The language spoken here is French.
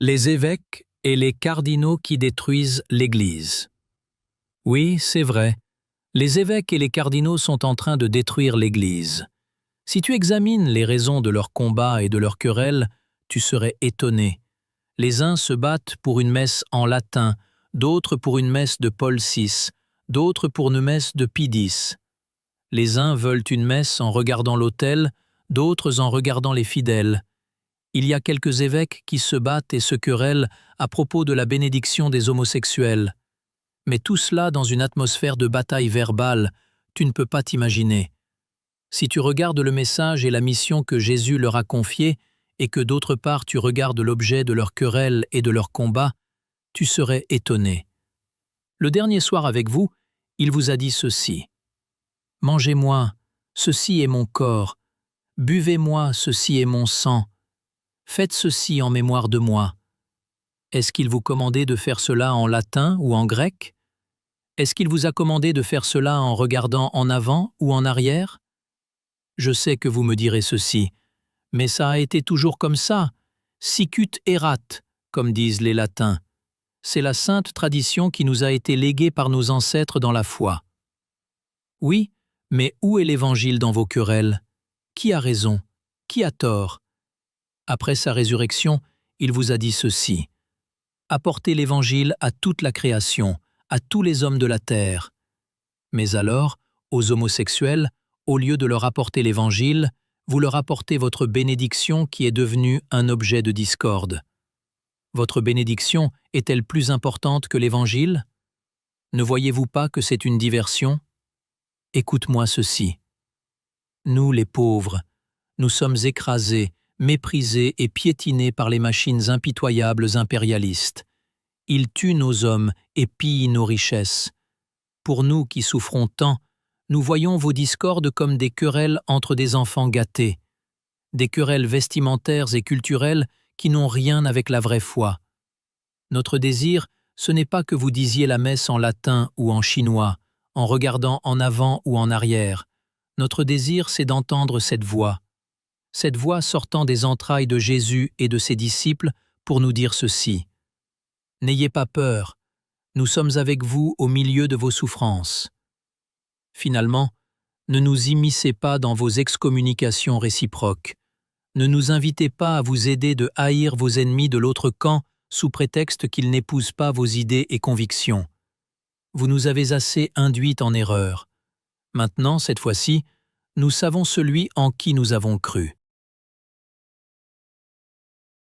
Les évêques et les cardinaux qui détruisent l'Église. Oui, c'est vrai. Les évêques et les cardinaux sont en train de détruire l'Église. Si tu examines les raisons de leurs combats et de leurs querelles, tu serais étonné. Les uns se battent pour une messe en latin, d'autres pour une messe de Paul VI, d'autres pour une messe de Pie X. Les uns veulent une messe en regardant l'autel, d'autres en regardant les fidèles. Il y a quelques évêques qui se battent et se querellent à propos de la bénédiction des homosexuels. Mais tout cela dans une atmosphère de bataille verbale, tu ne peux pas t'imaginer. Si tu regardes le message et la mission que Jésus leur a confiée, et que d'autre part tu regardes l'objet de leur querelle et de leur combat, tu serais étonné. Le dernier soir avec vous, il vous a dit ceci. « Mangez-moi, ceci est mon corps. Buvez-moi, ceci est mon sang. Faites ceci en mémoire de moi. » Est-ce qu'il vous commandait de faire cela en latin ou en grec? Est-ce qu'il vous a commandé de faire cela en regardant en avant ou en arrière? Je sais que vous me direz ceci, mais ça a été toujours comme ça, sicut erat, comme disent les latins. C'est la sainte tradition qui nous a été léguée par nos ancêtres dans la foi. Oui, mais où est l'Évangile dans vos querelles? Qui a raison? Qui a tort? Après sa résurrection, il vous a dit ceci. Apportez l'Évangile à toute la création, à tous les hommes de la terre. Mais alors, aux homosexuels, au lieu de leur apporter l'Évangile, vous leur apportez votre bénédiction qui est devenue un objet de discorde. Votre bénédiction est-elle plus importante que l'Évangile? Ne voyez-vous pas que c'est une diversion? Écoute-moi ceci. Nous, les pauvres, nous sommes écrasés, méprisés et piétinés par les machines impitoyables impérialistes. Ils tuent nos hommes et pillent nos richesses. Pour nous qui souffrons tant, nous voyons vos discordes comme des querelles entre des enfants gâtés, des querelles vestimentaires et culturelles qui n'ont rien avec la vraie foi. Notre désir, ce n'est pas que vous disiez la messe en latin ou en chinois, en regardant en avant ou en arrière. Notre désir, c'est d'entendre cette voix sortant des entrailles de Jésus et de ses disciples pour nous dire ceci. N'ayez pas peur, nous sommes avec vous au milieu de vos souffrances. Finalement, ne nous immiscez pas dans vos excommunications réciproques. Ne nous invitez pas à vous aider de haïr vos ennemis de l'autre camp sous prétexte qu'ils n'épousent pas vos idées et convictions. Vous nous avez assez induites en erreur. Maintenant, cette fois-ci, nous savons celui en qui nous avons cru.